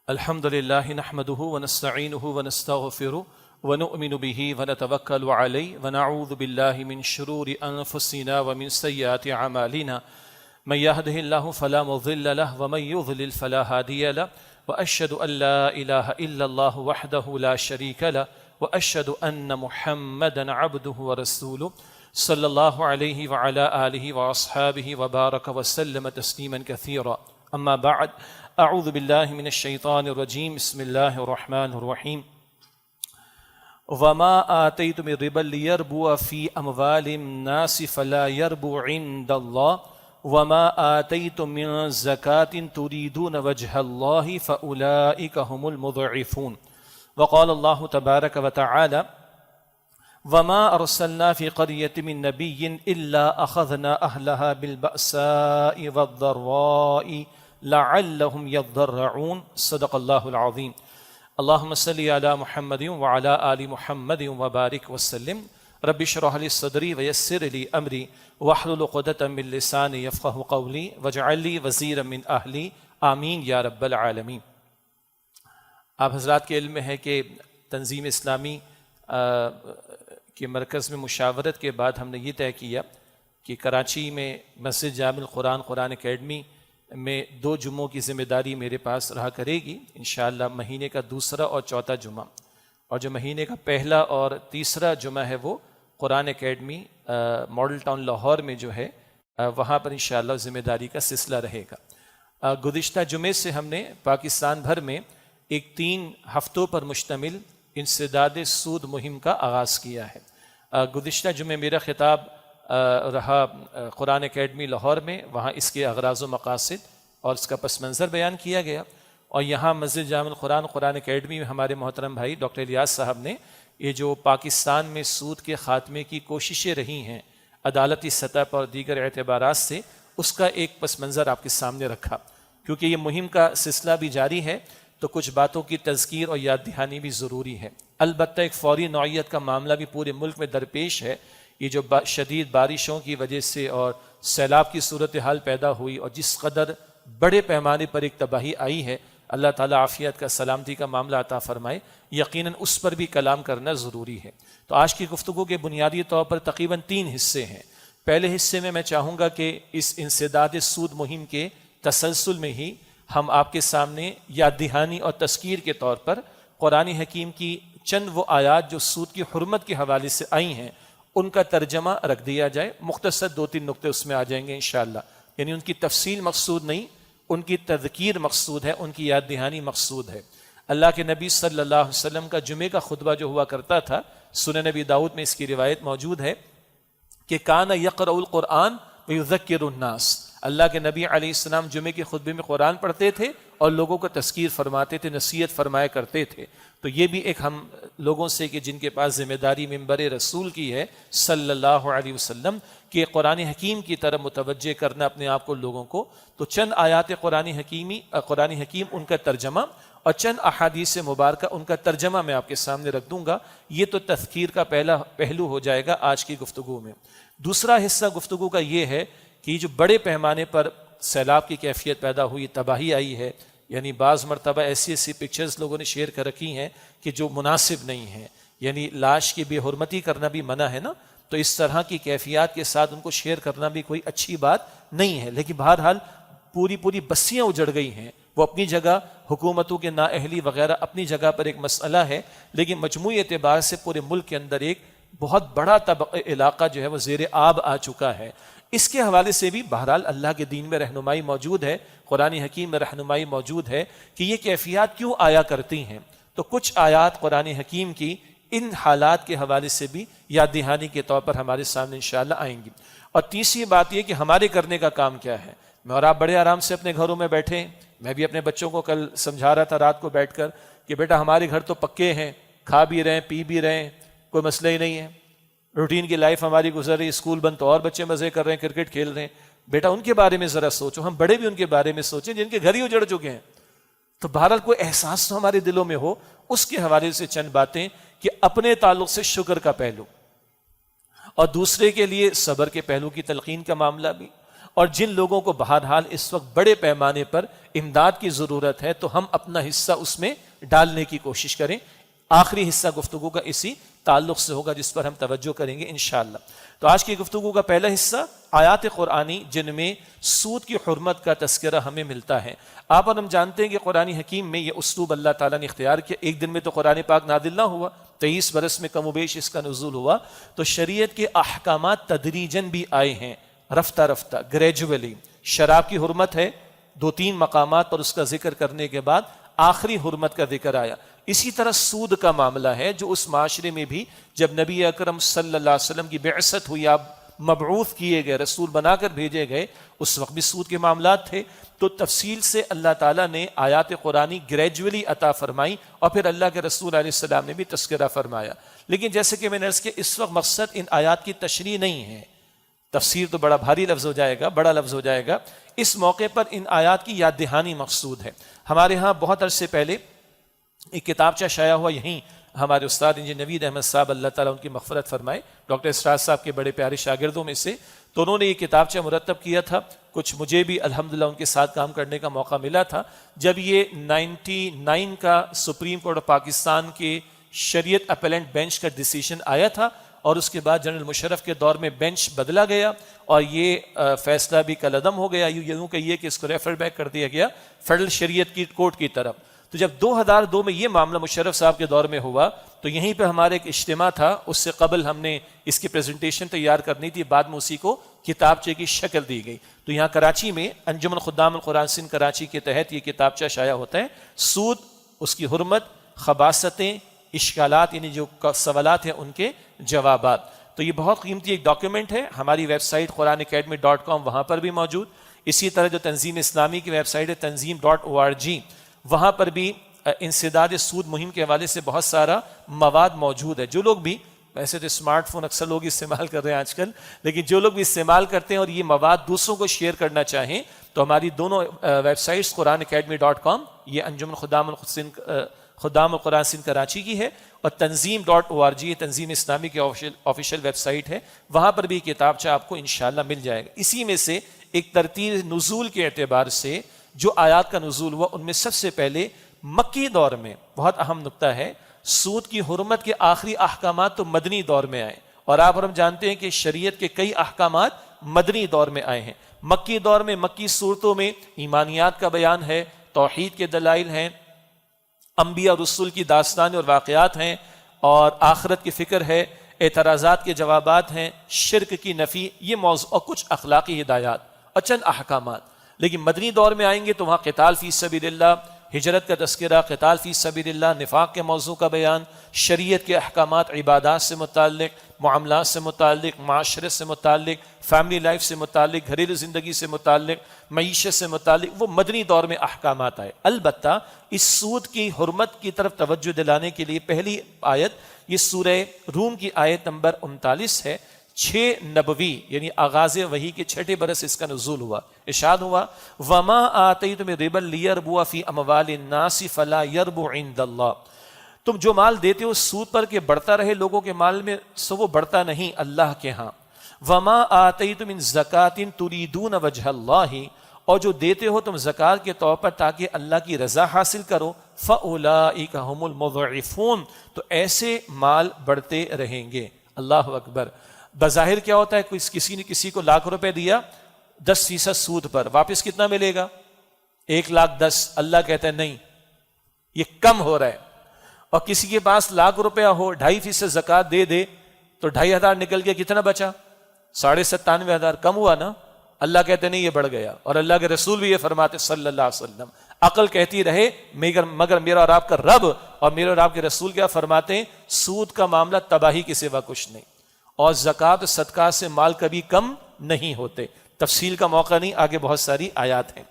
الحمد لله نحمده ونستعينه ونستغفره ونؤمن به ونتوكل عليه ونعوذ بالله من شرور أنفسنا ومن سيئات أعمالنا من يهده الله فلا مضل له ومن يضلل فلا هادي له وأشهد أن لا إله إلا الله وحده لا شريك له وأشهد أن محمدا عبده ورسوله صلى الله عليه وعلى آله وأصحابه وبارك وسلم تسليما كثيرا أما بعد أعوذ بالله من الشيطان الرجيم بسم الله الرحمن الرحيم وما آتيتم من ربا ليربو في أموال الناس فلا يربو عند الله وما آتيتم من زكاة تريدون وجه الله فأولئك هم المضعفون وقال الله تبارك وتعالى وما أرسلنا في قرية من نبي إلا أخذنا أهلها بالبأساء والضراء لعلهم يضرعون صدق الله العظيم اللهم صل على محمد وعلى آل محمد وبارك وسلم رب اشرح لي صدري ويسر لي أمري واحلل عقدة من لساني يفقهوا قولي واجعل لي وزيرا من أهلي آمین یا رب العالمین۔ آپ حضرات کے علم میں ہے کہ تنظیم اسلامی کے مرکز میں مشاورت کے بعد ہم نے یہ طے کیا کہ کراچی میں مسجد جامع القرآن قرآن اکیڈمی میں 2 جمعوں کی ذمہ داری میرے پاس رہا کرے گی انشاءاللہ، مہینے کا دوسرا اور چوتھا جمعہ، اور جو مہینے کا پہلا اور تیسرا جمعہ ہے وہ قرآن اکیڈمی ماڈل ٹاؤن لاہور میں جو ہے وہاں پر انشاءاللہ ذمہ داری کا سلسلہ رہے گا۔ گزشتہ جمعے سے ہم نے پاکستان بھر میں ایک 3 ہفتوں پر مشتمل انسداد سود مہم کا آغاز کیا ہے۔ گزشتہ جمعے میرا خطاب رہا قرآن اکیڈمی لاہور میں، وہاں اس کے اغراض و مقاصد اور اس کا پس منظر بیان کیا گیا، اور یہاں مسجد جامع القرآن قرآن اکیڈمی میں ہمارے محترم بھائی ڈاکٹر الیاس صاحب نے یہ جو پاکستان میں سود کے خاتمے کی کوششیں رہی ہیں عدالتی سطح پر اور دیگر اعتبارات سے، اس کا ایک پس منظر آپ کے سامنے رکھا۔ کیونکہ یہ مہم کا سلسلہ بھی جاری ہے تو کچھ باتوں کی تذکیر اور یاد دہانی بھی ضروری ہے۔ البتہ ایک فوری نوعیت کا معاملہ بھی پورے ملک میں درپیش ہے۔ یہ جو شدید بارشوں کی وجہ سے اور سیلاب کی صورتحال پیدا ہوئی اور جس قدر بڑے پیمانے پر ایک تباہی آئی ہے، اللہ تعالیٰ عافیت کا سلامتی کا معاملہ عطا فرمائے، یقیناً اس پر بھی کلام کرنا ضروری ہے۔ تو آج کی گفتگو کے بنیادی طور پر تقریباً 3 حصے ہیں۔ پہلے حصے میں چاہوں گا کہ اس انسداد سود مہم کے تسلسل میں ہی ہم آپ کے سامنے یاد دہانی اور تذکیر کے طور پر قرآن حکیم کی چند وہ آیات جو سود کی حرمت کے حوالے سے آئی ہیں ان کا ترجمہ رکھ دیا جائے۔ مختصر 2-3 نقطے اس میں آ جائیں گے انشاءاللہ، یعنی ان کی تفصیل مقصود نہیں، ان کی تذکیر مقصود ہے، ان کی یاد دہانی مقصود ہے۔ اللہ کے نبی صلی اللہ علیہ وسلم کا جمعے کا خطبہ جو ہوا کرتا تھا، سنن نبی داؤد میں اس کی روایت موجود ہے کہ کان یقرأ القرآن ویذکر الناس، اللہ کے نبی علیہ السلام جمعے کے خطبے میں قرآن پڑھتے تھے اور لوگوں کو تذکیر فرماتے تھے، نصیحت فرمایا کرتے تھے۔ تو یہ بھی ایک ہم لوگوں سے کہ جن کے پاس ذمہ داری ممبر رسول کی ہے صلی اللہ علیہ وسلم، کہ قرآن حکیم کی طرف متوجہ کرنا اپنے آپ کو لوگوں کو۔ تو چند آیات قرآن حکیم ان کا ترجمہ اور چند احادیث مبارکہ ان کا ترجمہ میں آپ کے سامنے رکھ دوں گا۔ یہ تو تذکیر کا پہلا پہلو ہو جائے گا آج کی گفتگو میں۔ دوسرا حصہ گفتگو کا یہ ہے کہ جو بڑے پیمانے پر سیلاب کی کیفیت پیدا ہوئی، تباہی آئی ہے، یعنی بعض مرتبہ ایسی پکچرز لوگوں نے شیئر کر رکھی ہیں کہ جو مناسب نہیں ہیں، یعنی لاش کی بے حرمتی کرنا بھی منع ہے نا، تو اس طرح کی کیفیات کے ساتھ ان کو شیئر کرنا بھی کوئی اچھی بات نہیں ہے۔ لیکن بہرحال پوری بستیاں اجڑ گئی ہیں، وہ اپنی جگہ، حکومتوں کے نااہلی وغیرہ اپنی جگہ پر ایک مسئلہ ہے، لیکن مجموعی اعتبار سے پورے ملک کے اندر ایک بہت بڑا علاقہ جو ہے وہ زیر آب آ چکا ہے۔ اس کے حوالے سے بھی بہرحال اللہ کے دین میں رہنمائی موجود ہے، قرآن حکیم میں رہنمائی موجود ہے کہ یہ کیفیات کیوں آیا کرتی ہیں۔ تو کچھ آیات قرآن حکیم کی ان حالات کے حوالے سے بھی یاد دہانی کے طور پر ہمارے سامنے انشاءاللہ آئیں گی۔ اور تیسری بات یہ کہ ہمارے کرنے کا کام کیا ہے۔ میں اور آپ بڑے آرام سے اپنے گھروں میں بیٹھے ہیں، میں بھی اپنے بچوں کو کل سمجھا رہا تھا رات کو بیٹھ کر کہ بیٹا ہمارے گھر تو پکے ہیں، کھا بھی رہے ہیں، پی بھی رہے ہیں، کوئی مسئلہ ہی نہیں ہے، روٹین کی لائف ہماری گزر رہی، اسکول بند تو اور بچے مزے کر رہے ہیں، کرکٹ کھیل رہے ہیں۔ بیٹا ان کے بارے میں ذرا سوچو، ہم بڑے بھی ان کے بارے میں سوچیں جن کے گھر ہی اجڑ چکے ہیں۔ تو بہرحال کوئی احساس تو ہمارے دلوں میں ہو۔ اس کے حوالے سے چند باتیں کہ اپنے تعلق سے شکر کا پہلو، اور دوسرے کے لیے صبر کے پہلو کی تلقین کا معاملہ بھی، اور جن لوگوں کو بہرحال اس وقت بڑے پیمانے پر امداد کی ضرورت ہے تو ہم اپنا حصہ اس میں ڈالنے کی کوشش کریں۔ آخری حصہ گفتگو کا اسی تعلق سے ہوگا جس پر ہم توجہ کریں گے انشاءاللہ۔ تو آج کی گفتگو کا پہلا حصہ آیات قرآنی جن میں سود کی حرمت کا تذکرہ ہمیں ملتا ہے۔ آپ اور ہم جانتے ہیں کہ قرآن حکیم میں یہ اسلوب اللہ تعالیٰ نے اختیار کیا۔ ایک دن میں تو قرآن پاک نازل نہ ہوا، 23 برس میں کم و بیش اس کا نزول ہوا، تو شریعت کے احکامات تدریجاً بھی آئے ہیں، رفتہ رفتہ، گریجولی۔ شراب کی حرمت ہے، 2-3 مقامات پر اس کا ذکر کرنے کے بعد آخری حرمت کا ذکر آیا۔ اسی طرح سود کا معاملہ ہے جو اس معاشرے میں بھی جب نبی اکرم صلی اللہ علیہ وسلم کی بعثت ہوئی، آپ مبعوث کیے گئے، رسول بنا کر بھیجے گئے، اس وقت بھی سود کے معاملات تھے۔ تو تفصیل سے اللہ تعالیٰ نے آیات قرآنی گریجولی عطا فرمائی اور پھر اللہ کے رسول علیہ السلام نے بھی تذکرہ فرمایا۔ لیکن جیسے کہ میں نے عرض کیا، اس وقت مقصد ان آیات کی تشریح نہیں ہے، تفسیر تو بڑا بھاری لفظ ہو جائے گا، بڑا لفظ ہو جائے گا۔ اس موقع پر ان آیات کی یاد دہانی مقصود ہے۔ ہمارے ہاں بہت عرصے پہلے ایک کتابچہ شائع ہوا، یہیں ہمارے استاد انجینئر نوید احمد صاحب، اللہ تعالیٰ ان کی مغفرت فرمائے، ڈاکٹر اسرار صاحب کے بڑے پیارے شاگردوں میں سے، تو انہوں نے یہ کتابچہ مرتب کیا تھا۔ کچھ مجھے بھی الحمدللہ ان کے ساتھ کام کرنے کا موقع ملا تھا۔ جب یہ 99 کا سپریم کورٹ آف پاکستان کے شریعت اپیلنٹ بینچ کا ڈیسیشن آیا تھا اور اس کے بعد جنرل مشرف کے دور میں بینچ بدلا گیا اور یہ فیصلہ بھی کالعدم ہو گیا، یوں کہیے کہ اس کو ریفر بیک کر دیا گیا فیڈرل شریعت کی کورٹ کی طرف۔ تو جب 2002 میں یہ معاملہ مشرف صاحب کے دور میں ہوا تو یہیں پہ ہمارے ایک اجتماع تھا، اس سے قبل ہم نے اس کی پریزنٹیشن تیار کرنی تھی، بعد میں اسی کو کتابچے کی شکل دی گئی۔ تو یہاں کراچی میں انجمن خدام القرآن سندھ کراچی کے تحت یہ کتابچہ شائع ہوتا ہے، سود، اس کی حرمت، خباثتیں، اشکالات، یعنی جو سوالات ہیں ان کے جوابات۔ تو یہ بہت قیمتی ایک ڈاکیومنٹ ہے، ہماری ویب سائٹ قرآنacademy.com وہاں پر بھی موجود۔ اسی طرح جو تنظیم اسلامی کی ویب سائٹ ہے tanzeem.org، وہاں پر بھی انسداد سود مہم کے حوالے سے بہت سارا مواد موجود ہے۔ جو لوگ بھی، ویسے تو اسمارٹ فون اکثر لوگ استعمال کر رہے ہیں آج کل، لیکن جو لوگ بھی استعمال کرتے ہیں اور یہ مواد دوسروں کو شیئر کرنا چاہیں تو ہماری دونوں ویب سائٹس قرآنacademy.com، یہ انجمن خدام القرآن سندھ کراچی کی ہے، اور tanzeem.org یہ تنظیم اسلامی کی آفیشیل ویب سائٹ ہے، وہاں پر بھی کتابچہ آپ کو انشاءاللہ مل جائے گا۔ اسی میں سے ایک ترتیب نزول کے اعتبار سے جو آیات کا نزول ہوا ان میں سب سے پہلے مکی دور میں، بہت اہم نقطہ ہے، سود کی حرمت کے آخری احکامات تو مدنی دور میں آئے، اور آپ اور ہم جانتے ہیں کہ شریعت کے کئی احکامات مدنی دور میں آئے ہیں۔ مکی دور میں مکی صورتوں میں ایمانیات کا بیان ہے، توحید کے دلائل ہیں، انبیاء اور رسول کی داستان اور واقعات ہیں، اور آخرت کی فکر ہے، اعتراضات کے جوابات ہیں، شرک کی نفی، یہ موضوع، اور کچھ اخلاقی ہدایات اور چند احکامات۔ لیکن مدنی دور میں آئیں گے تو وہاں قتال فی سبیل اللہ، ہجرت کا تذکرہ، قتال فی سبیل اللہ، نفاق کے موضوع کا بیان، شریعت کے احکامات، عبادات سے متعلق، معاملات سے متعلق، معاشرت سے متعلق، فیملی لائف سے متعلق، گھریلو زندگی سے متعلق، معیشت سے متعلق، وہ مدنی دور میں احکامات آئے۔ البتہ اس سود کی حرمت کی طرف توجہ دلانے کے لیے پہلی آیت یہ سورہ روم کی آیت نمبر 39 ہے، 6 نبوی یعنی آغاز وحی کے 6 برس اس کا نزول ہوا۔ ارشاد ہوا وما آتیتم من ربا لیربو فی اموال الناس فلا یربو عند اللہ، تم جو مال دیتے ہو سود پر کہ بڑھتا رہے لوگوں کے مال میں، سو وہ بڑھتا نہیں اللہ کے ہاں۔ وما آتیتم من زکاۃ تریدون وجہ اللہ، اور جو دیتے ہو تم زکوٰۃ کے طور پر تاکہ اللہ کی رضا حاصل کرو، فاولئک هم المضعفون، تو ایسے مال بڑھتے رہیں گے۔ اللہ اکبر۔ بظاہر کیا ہوتا ہے، کسی نے کسی کو ₹1,00,000 دیا 10% سود پر، واپس کتنا ملے گا؟ 1,10,000۔ اللہ کہتا ہے نہیں، یہ کم ہو رہا ہے۔ اور کسی کے پاس ₹1,00,000 ہو، 2.5% زکوٰۃ دے دے تو 2,500 نکل گیا، کتنا بچا؟ 97,500، کم ہوا نا؟ اللہ کہتے نہیں، یہ بڑھ گیا۔ اور اللہ کے رسول بھی یہ فرماتے صلی اللہ علیہ وسلم، عقل کہتی رہے مگر میرا اور آپ کا رب اور میرے اور آپ کے رسول کیا فرماتے ہیں؟ سود کا معاملہ تباہی کے سوا کچھ نہیں، اور زکوٰۃ صدقات سے مال کبھی کم نہیں ہوتے۔ تفصیل کا موقع نہیں، آگے بہت ساری آیات ہیں۔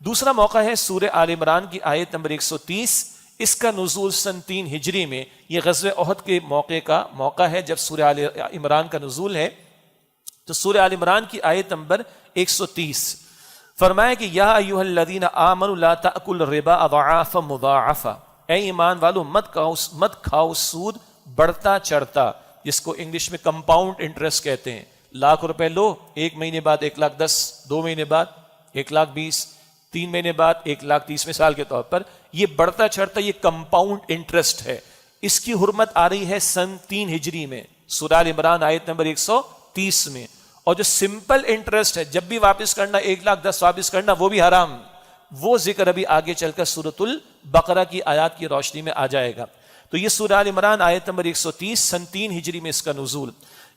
دوسرا موقع ہے سورہ آل عمران کی آیت نمبر 130، اس کا نزول سن 3 ہجری میں، یہ غزوہ احد کے موقع ہے جب سورہ آل عمران کا نزول ہے۔ تو سورہ آل عمران کی آیت نمبر 130 فرمایا کہ یا ایھا الذین آمنوا لا تأکلوا الربا اضعافا مضاعفا، اے ایمان والو مت کھاؤ سود بڑھتا چڑھتا، جس کو انگلش میں کمپاؤنڈ انٹرسٹ کہتے ہیں، 1,00,000 روپے لو، 1 مہینے بعد 1,10,000، 2 مہینے بعد 1,20,000، 3 مہینے بعد 1,30,000 مثال کے طور پر. یہ بڑھتا چڑھتا یہ کمپاؤنڈ انٹرسٹ ہے. اس کی حرمت آ رہی ہے سن 3 ہجری میں، سورہ ال عمران آیت نمبر 130 میں. اور جو سمپل انٹرسٹ ہے جب بھی واپس کرنا 1,10,000 واپس کرنا وہ بھی حرام. وہ ذکر ابھی آگے چل کر سورۃ البقرہ کی آیات کی روشنی میں آ جائے گا. تو یہ سورہ ال عمران آیت نمبر 130 سن 3 ہجری میں اس کا نزول.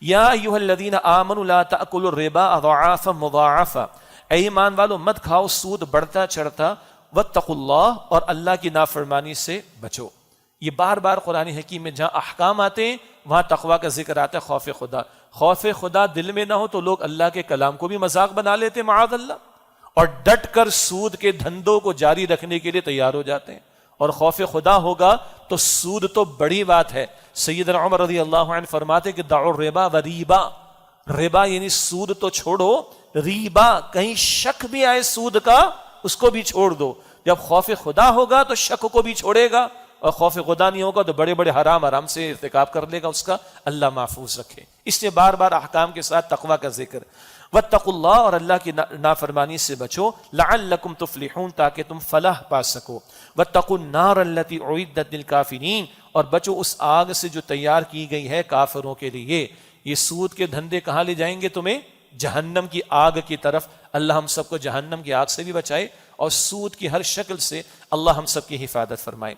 یا ایھا الذین آمنوا لا تأکلوا الربا اضعافا مضاعفا، اے ایمان والو مت کھاؤ سود بڑھتا چڑھتا. واتقوا اللہ، اور اللہ کی نافرمانی سے بچو. یہ بار بار قرآن حکیم میں جہاں احکام آتے ہیں وہاں تقویٰ کا ذکر آتا ہے، خوف خدا. خوف خدا دل میں نہ ہو تو لوگ اللہ کے کلام کو بھی مذاق بنا لیتے ہیں معاذ اللہ، اور ڈٹ کر سود کے دھندوں کو جاری رکھنے کے لیے تیار ہو جاتے ہیں. اور خوف خدا ہوگا تو سود تو بڑی بات ہے. سیدنا عمر رضی اللہ عنہ فرماتے کہ دعوا الربا وریبا، ربا یعنی سود تو چھوڑو، ریبا کہیں شک بھی آئے سود کا اس کو بھی چھوڑ دو. جب خوف خدا ہوگا تو شک کو بھی چھوڑے گا، اور خوف خدا نہیں ہوگا تو بڑے بڑے حرام آرام سے ارتکاب کر لے گا. اس کا اللہ محفوظ رکھے. اس لیے بار بار احکام کے ساتھ تقویٰ کا ذکر. واتقوا اللہ، اور اللہ کی نافرمانی سے بچو. لعلکم تفلحون، تاکہ تم فلاح پا سکو. واتقوا النار التي اعدت للکافرین، اور بچو اس آگ سے جو تیار کی گئی ہے کافروں کے لیے. یہ سود کے دھندے کہاں لے جائیں گے تمہیں؟ جہنم کی آگ کی طرف. اللہ ہم سب کو جہنم کی آگ سے بھی بچائے اور سود کی ہر شکل سے اللہ ہم سب کی حفاظت فرمائے.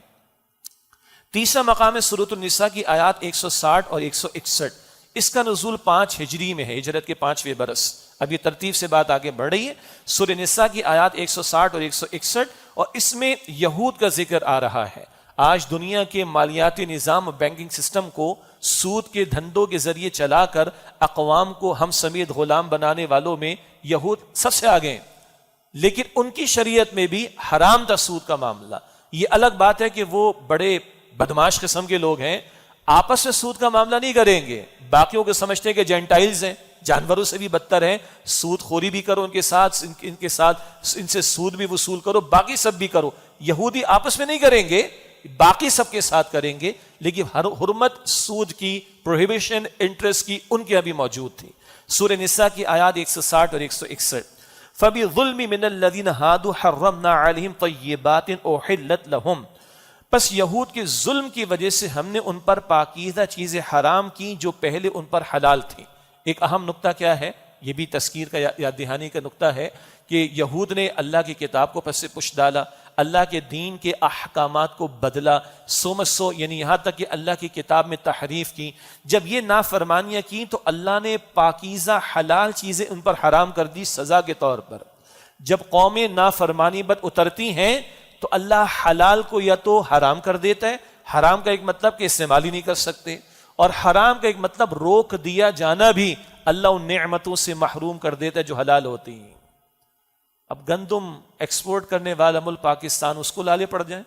تیسرا مقام ہے سورۃ النساء کی آیات 160 اور 161. اس کا نزول 5 ہجری میں ہے، ہجرت کے 5ویں برس. اب یہ ترتیب سے بات آگے بڑھ رہی ہے. سورہ نساء کی آیات 160 اور 161، اور اس میں یہود کا ذکر آ رہا ہے. آج دنیا کے مالیاتی نظام، بینکنگ سسٹم کو سود کے دھندوں کے ذریعے چلا کر اقوام کو ہم سمیت غلام بنانے والوں میں یہود سب سے آگے ہیں. لیکن ان کی شریعت میں بھی حرام تھا سود کا معاملہ. یہ الگ بات ہے کہ وہ بڑے بدماش قسم کے لوگ ہیں، آپس میں سود کا معاملہ نہیں کریں گے. باقیوں کو سمجھتے ہیں کہ جینٹائلز ہیں، جانوروں سے بھی بدتر ہیں، سود خوری بھی کرو ان کے ساتھ، ان سے سود بھی وصول کرو، باقی سب بھی کرو. یہودی آپس میں نہیں کریں گے، باقی سب کے ساتھ کریں گے. لیکن حرمت سود کی، پروہیبیشن انٹرسٹ کی ان کے ابھی موجود تھی. سورہ نساء کی آیات 160 اور 161. فَبِظُلْمِ مِنَ الَّذِينَ هَادُوا حَرَّمْنَا عَلَيْهِمْ طَيِّبَاتٍ أُحِلَّتْ لَهُمْ، پس یہود کے ظلم کی وجہ سے ہم نے ان پر پاکیزہ چیزیں حرام کی جو پہلے ان پر حلال تھیں. ایک اہم نقطہ کیا ہے؟ یہ بھی تذکیر کا یاد دہانی کا نقطہ ہے کہ یہود نے اللہ کی کتاب کو پس پش ڈالا، اللہ کے دین کے احکامات کو بدلا، سو یعنی یہاں تک کہ اللہ کی کتاب میں تحریف کی. جب یہ نافرمانیاں کی تو اللہ نے پاکیزہ حلال چیزیں ان پر حرام کر دی سزا کے طور پر. جب قومیں نافرمانی بد اترتی ہیں تو اللہ حلال کو یا تو حرام کر دیتا ہے. حرام کا ایک مطلب کہ استعمال ہی نہیں کر سکتے، اور حرام کا ایک مطلب روک دیا جانا بھی اللہ ان نعمتوں سے محروم کر دیتا ہے جو حلال ہوتی ہیں. اب گندم ایکسپورٹ کرنے والا ملک پاکستان، اس کو لالے پڑ جائیں،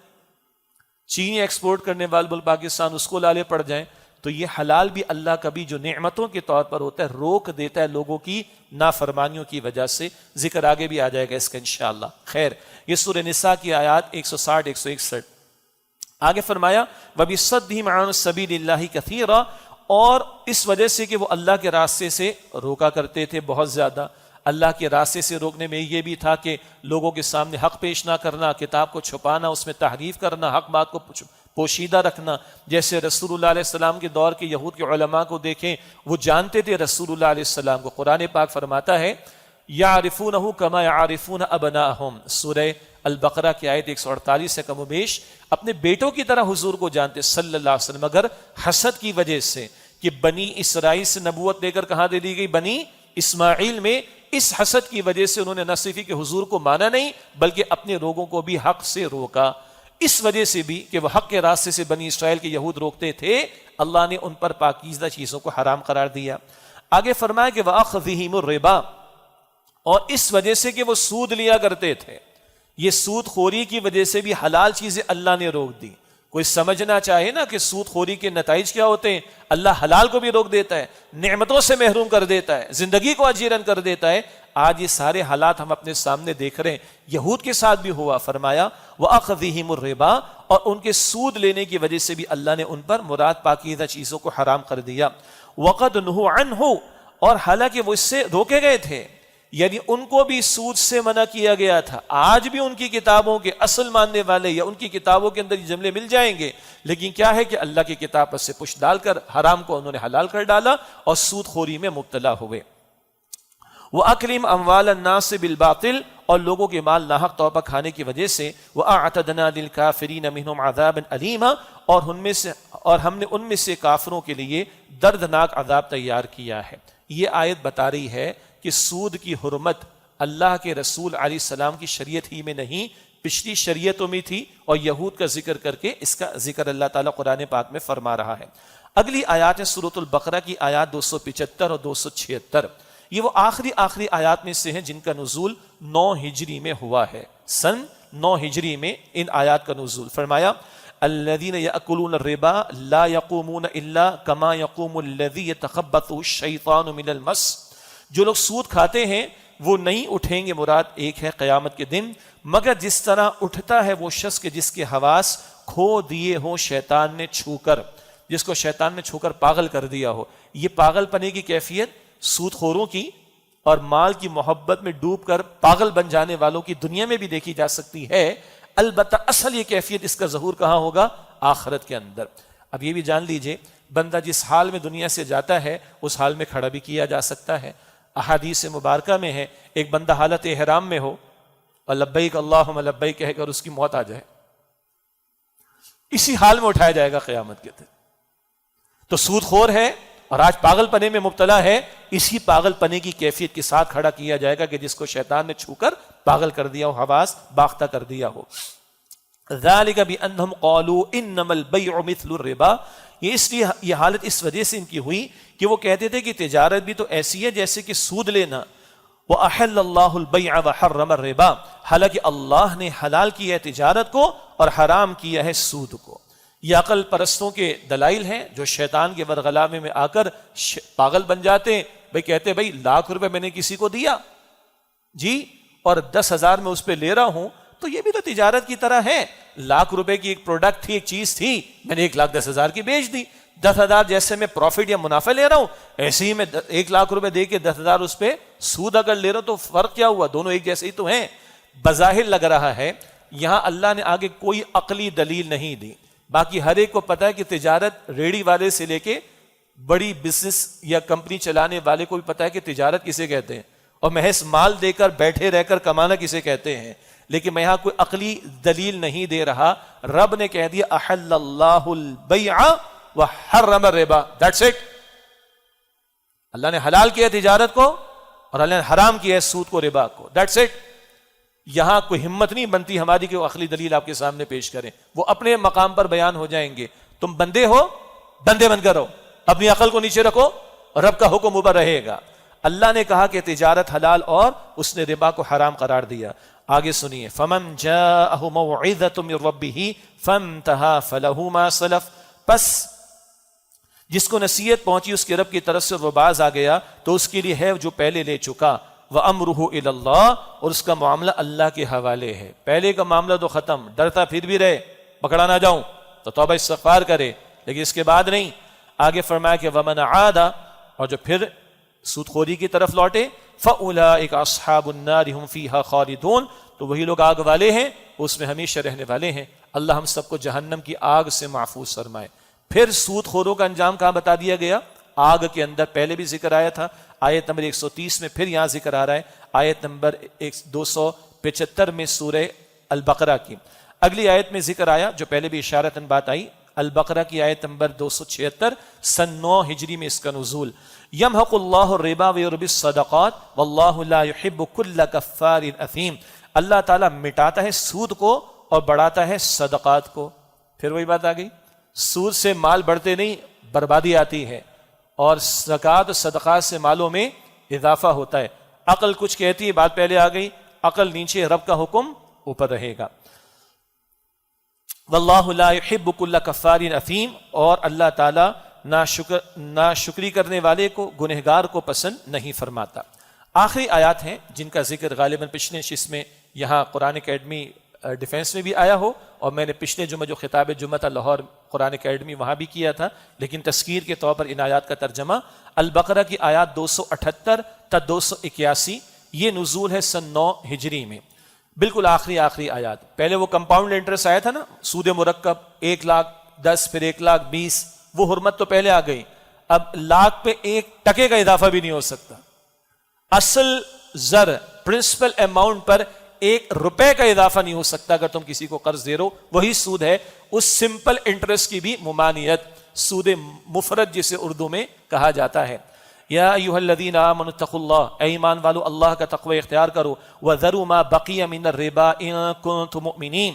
چینی ایکسپورٹ کرنے والا ملک پاکستان، اس کو لالے پڑ جائیں، تو یہ حلال بھی اللہ کبھی جو نعمتوں کے طور پر ہوتا ہے روک دیتا ہے لوگوں کی نافرمانیوں کی وجہ سے. ذکر آگے بھی آ جائے گا اس کا انشاءاللہ. خیر، یہ سورہ نساء کی آیات 160 161. آگے فرمایا وَبِصَدِّهِمْ عَنْ سَبِيلِ اللَّهِ كَثِيرًا، اور اس وجہ سے کہ وہ اللہ کے راستے سے روکا کرتے تھے بہت زیادہ. اللہ کے راستے سے روکنے میں یہ بھی تھا کہ لوگوں کے سامنے حق پیش نہ کرنا، کتاب کو چھپانا، اس میں تحریف کرنا، حق بات کو پوشیدہ رکھنا. جیسے رسول اللہ علیہ السلام کے دور کے یہود کے علماء کو دیکھیں، وہ جانتے تھے رسول اللہ علیہ السلام کو. قرآن پاک فرماتا ہے یعرفونہ کما یعرفون ابناءہم، سورہ البقرہ کی آیت 148 سے کم و بیش اپنے بیٹوں کی طرح حضور کو جانتے صلی اللہ علیہ وسلم. مگر حسد کی وجہ سے کہ بنی اسرائیل سے نبوت لے کر کہاں دے دی گئی؟ بنی اسماعیل میں. اس حسد کی وجہ سے انہوں نے نہ صرف کہ حضور کو مانا نہیں بلکہ اپنے لوگوں کو بھی حق سے روکا. اس وجہ سے بھی کہ وہ حق کے راستے سے بنی اسرائیل کے یہود روکتے تھے، اللہ نے ان پر پاکیزہ چیزوں کو حرام قرار دیا. آگے فرمایا کہ وَأَخْذِهِمُ الرِّبَا، اور اس وجہ سے کہ وہ سود لیا کرتے تھے، یہ سود خوری کی وجہ سے بھی حلال چیزیں اللہ نے روک دی. کوئی سمجھنا چاہے نا کہ سود خوری کے نتائج کیا ہوتے ہیں، اللہ حلال کو بھی روک دیتا ہے، نعمتوں سے محروم کر دیتا ہے، زندگی کو اجیرن کر دیتا ہے. آج یہ سارے حالات ہم اپنے سامنے دیکھ رہے ہیں. یہود کے ساتھ بھی ہوا. فرمایا وَأَخْذِهِمُ الرِّبَا، اور ان کے سود لینے کی وجہ سے بھی اللہ نے ان پر مراد پاکیزہ چیزوں کو حرام کر دیا. وَقَدْ نُهُوا عَنْهُ، اور حالانکہ وہ اس سے روکے گئے تھے، یعنی ان کو بھی سود سے منع کیا گیا تھا. آج بھی ان کی کتابوں کے اصل ماننے والے یا ان کی کتابوں کے اندر یہ جملے مل جائیں گے، لیکن کیا ہے کہ اللہ کی کتاب پر سے پشت ڈال کر حرام کو انہوں نے حلال کر ڈالا اور سود خوری میں مبتلا ہوئے. وَأَكْلِمْ أَمْوَالَ النَّاسِ بِالْبَاطِلِ، اور لوگوں کے مال ناحق طور پر کھانے کی وجہ سے. وَأَعْتَدْنَا لِلْكَافِرِينَ مِنْهُمْ عَذَابًا أَلِيمًا، اور ہم نے ان میں سے کافروں کے لیے دردناک عذاب تیار کیا ہے. یہ آیت بتا رہی ہے کہ سود کی حرمت اللہ کے رسول علیہ السلام کی شریعت ہی میں نہیں، پچھلی شریعتوں میں تھی، اور یہود کا ذکر کر کے اس کا ذکر اللہ تعالیٰ قرآن پاک میں فرما رہا ہے. اگلی آیات ہیں سورۃ البقرہ کی آیات 275 اور 276. یہ وہ آخری آیات میں سے ہیں جن کا نزول 9 ہجری میں ہوا ہے. سن 9 ہجری میں ان آیات کا نزول. فرمایا الذین یأکلون الربا لا یقومون الا کما یقوم الذی یتخبطہ الشیطان من المس، جو لوگ سود کھاتے ہیں وہ نہیں اٹھیں گے، مراد ایک ہے قیامت کے دن، مگر جس طرح اٹھتا ہے وہ شخص کے جس کے حواس کھو دیے ہوں شیطان نے چھو کر، جس کو شیطان نے چھو کر پاگل کر دیا ہو. یہ پاگل پنے کی کیفیت سود خوروں کی اور مال کی محبت میں ڈوب کر پاگل بن جانے والوں کی دنیا میں بھی دیکھی جا سکتی ہے. البتہ اصل یہ کیفیت اس کا ظہور کہاں ہوگا؟ آخرت کے اندر. اب یہ بھی جان لیجئے بندہ جس حال میں دنیا سے جاتا ہے اس حال میں کھڑا بھی کیا جا سکتا ہے. احادیث مبارکہ میں ہے ایک بندہ حالت احرام میں ہو اور لبیک اللہم لبیک کہہ کر اس کی موت آ جائے، اسی حال میں اٹھایا جائے گا قیامت کے دن. تو سود خور ہے اور آج پاگل پنے میں مبتلا ہے، اسی پاگل پنے کی کیفیت کے ساتھ کھڑا کیا جائے گا کہ جس کو شیطان نے چھو کر پاگل کر دیا ہو، حواس باختہ کر دیا ہو. ذالک بانہم قالوا انما البیع مثل الربا، یہ اس لیے یہ حالت اس وجہ سے ان کی ہوئی کہ وہ کہتے تھے کہ تجارت بھی تو ایسی ہے جیسے کہ سود لینا. وَأَحَلَّ اللَّهُ الْبَيْعَ وَحَرَّمَ الرِّبَا، حالانکہ اللہ نے حلال کیا ہے تجارت کو اور حرام کیا ہے سود کو. یہ عقل پرستوں کے دلائل ہیں جو شیطان کے ورغلامے میں آ کر پاگل بن جاتے ہیں. بھائی کہتے بھائی ₹1,00,000 میں نے کسی کو دیا جی اور 10,000 میں اس پہ لے رہا ہوں، تو یہ بھی تو تجارت کی طرح ہے. ₹1,00,000 کی ایک پروڈکٹ تھی، ایک چیز تھی، میں نے 1,10,000 کی بیچ دی. 10,000 جیسے میں پروفٹ یا منافع لے رہا ہوں، ایسے ہی میں ₹1,00,000 دے کے 10,000 اس پہ سود اگر لے رہا ہوں، تو فرق کیا ہوا؟ دونوں ایک جیسے ہی تو ہیں. بظاہر لگ رہا ہے یہاں اللہ نے آگے کوئی عقلی دلیل نہیں دی. باقی ہر ایک کو پتا ہے کہ تجارت ریڑھی والے سے لے کے بڑی بزنس یا کمپنی چلانے والے کو بھی پتا ہے کہ تجارت کسے کہتے ہیں، اور محض مال دے کر بیٹھے رہ کر کمانا کسے کہتے ہیں. لیکن میں یہاں کوئی عقلی دلیل نہیں دے رہا. رب نے کہہ دیا احل اللہ البیع وحرم الربا، دیٹس اٹ. اللہ نے حلال کیا تجارت کو اور اللہ نے حرام کیا ہے سود کو، ربا کو، دیٹس اٹ. یہاں کوئی ہمت نہیں بنتی ہماری کہ وہ عقلی دلیل آپ کے سامنے پیش کریں، وہ اپنے مقام پر بیان ہو جائیں گے. تم بندے ہو، بندے بن کر رہو، اپنی عقل کو نیچے رکھو اور رب کا حکم اوپر رہے گا. اللہ نے کہا کہ تجارت حلال اور اس نے ربا کو حرام قرار دیا. آگے سنیے فَمَنْ جَاءَهُ مَوْعِظَةٌ مِّن رَبِّهِ فَانْتَهَا فَلَهُ مَا سَلَفَ، پس جس کو نصیحت پہنچی اس کے رب کی طرف سے وہ باز آ گیا تو اس کے لیے ہے جو پہلے لے چکا. وَأَمْرُهُ إِلَى اللَّهِ، اور اس کا معاملہ اللہ کے حوالے ہے. پہلے کا معاملہ تو ختم، ڈرتا پھر بھی رہے پکڑا نہ جاؤں تو توبہ استغفار کرے، لیکن اس کے بعد نہیں. آگے فرمایا کہ وَمَنْ عَادَ، اور جو پھر سود خوری کی طرف لوٹے، فَأُولَٰئِكَ أَصْحَابُ النَّارِ هُمْ فِيهَا خَالِدُونَ، تو وہی لوگ آگ والے ہیں، اس میں ہمیشہ رہنے والے ہیں. اللہ ہم سب کو جہنم کی آگ سے محفوظ فرمائے. پھر سود خوروں کا انجام کہاں بتا دیا گیا؟ آگ کے اندر. پہلے بھی ذکر آیا تھا آیت نمبر 130 میں، پھر یہاں ذکر آ رہا ہے آیت نمبر 275 میں سورہ البقرہ کی. اگلی آیت میں ذکر آیا جو پہلے بھی اشارتاً بات آئی، البقرہ کی آیت نمبر 276، سن 9 ہجری میں اس کا نزول. یمحق اللہ الربا ویربی الصدقات واللہ لا يحب کل کفار اثیم، اللہ تعالیٰ مٹاتا ہے سود کو اور بڑھاتا ہے صدقات کو. پھر وہی بات آ گئی، سود سے مال بڑھتے نہیں، بربادی آتی ہے، اور زکوٰۃ اور صدقات سے مالوں میں اضافہ ہوتا ہے. عقل کچھ کہتی ہے، بات پہلے آ گئی، عقل نیچے، رب کا حکم اوپر رہے گا. واللہ لا يحب کل کفار اثیم، اور اللہ تعالیٰ ناشکری کرنے والے کو، گنہگار کو پسند نہیں فرماتا. آخری آیات ہیں جن کا ذکر غالباً پچھلے شش میں یہاں قرآن اکیڈمی ڈیفینس میں بھی آیا ہو، اور میں نے پچھلے جمعہ جو خطاب جمعہ تھا لاہور قرآن اکیڈمی وہاں بھی کیا تھا، لیکن تذکیر کے طور پر ان آیات کا ترجمہ البقرہ کی آیات 278 تا 281، یہ نزول ہے سن 9 ہجری میں، بالکل آخری آیات۔ پہلے وہ کمپاؤنڈ انٹرسٹ آیا تھا نا، سود مرکب 1,10,000 پھر 1,20,000، وہ حرمت تو پہلے آ گئی، اب لاکھ پہ 1 ٹکے کا اضافہ بھی نہیں ہو سکتا۔ اصل زر پرنسپل اماؤنٹ پر 1 روپے کا اضافہ نہیں ہو سکتا اگر تم کسی کو قرض دے رہو، وہی سود ہے۔ اس سمپل انٹرسٹ کی بھی ممانعت، سود مفرد جسے اردو میں کہا جاتا ہے۔ یا ایھا الذین آمنوا اتقوا اللہ، اے ایمان والو اللہ کا تقوی اختیار کرو، وذروا ما بقی من الربا ان کنتم مؤمنین،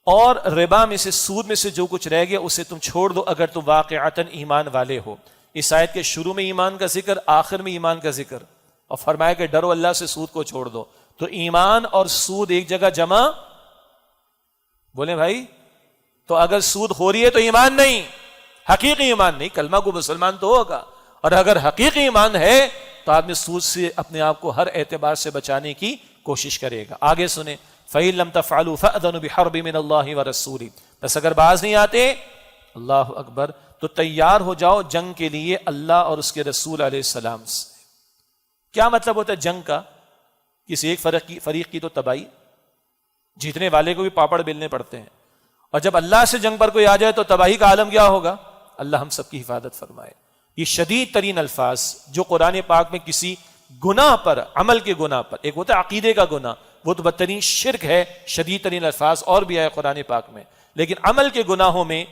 اور ربا میں سے، سود میں سے جو کچھ رہ گیا اسے تم چھوڑ دو اگر تم واقعتاً ایمان والے ہو۔ اس آیت کے شروع میں ایمان کا ذکر، آخر میں ایمان کا ذکر، اور فرمایا کہ ڈرو اللہ سے، سود کو چھوڑ دو۔ تو ایمان اور سود ایک جگہ جمع، بولیں بھائی، تو اگر سود خوری ہے تو ایمان نہیں، حقیقی ایمان نہیں، کلمہ کو مسلمان تو ہوگا، اور اگر حقیقی ایمان ہے تو آدمی سود سے اپنے آپ کو ہر اعتبار سے بچانے کی کوشش کرے گا۔ آگے سنیں، فَإِن لَمْ تَفْعَلُوا فَأْذَنُوا بِحَرْبٍ مِّنَ اللَّهِ وَرَسُولِهِ، بس اگر باز نہیں آتے، اللہ اکبر، تو تیار ہو جاؤ جنگ کے لیے اللہ اور اس کے رسول علیہ السلام سے۔ کیا مطلب ہوتا ہے جنگ کا؟ کسی ایک فریق کی تو تباہی، جیتنے والے کو بھی پاپڑ بیلنے پڑتے ہیں، اور جب اللہ سے جنگ پر کوئی آ جائے تو تباہی کا عالم کیا ہوگا؟ اللہ ہم سب کی حفاظت فرمائے۔ یہ شدید ترین الفاظ جو قرآن پاک میں کسی گناہ پر، عمل کے گناہ پر، ایک ہوتا ہے عقیدے کا گناہ، وہ تو بدترین شرک ہے، شدید ترین الفاظ اور بھی آئے قرآن پاک میں، لیکن عمل کے گناہوں میں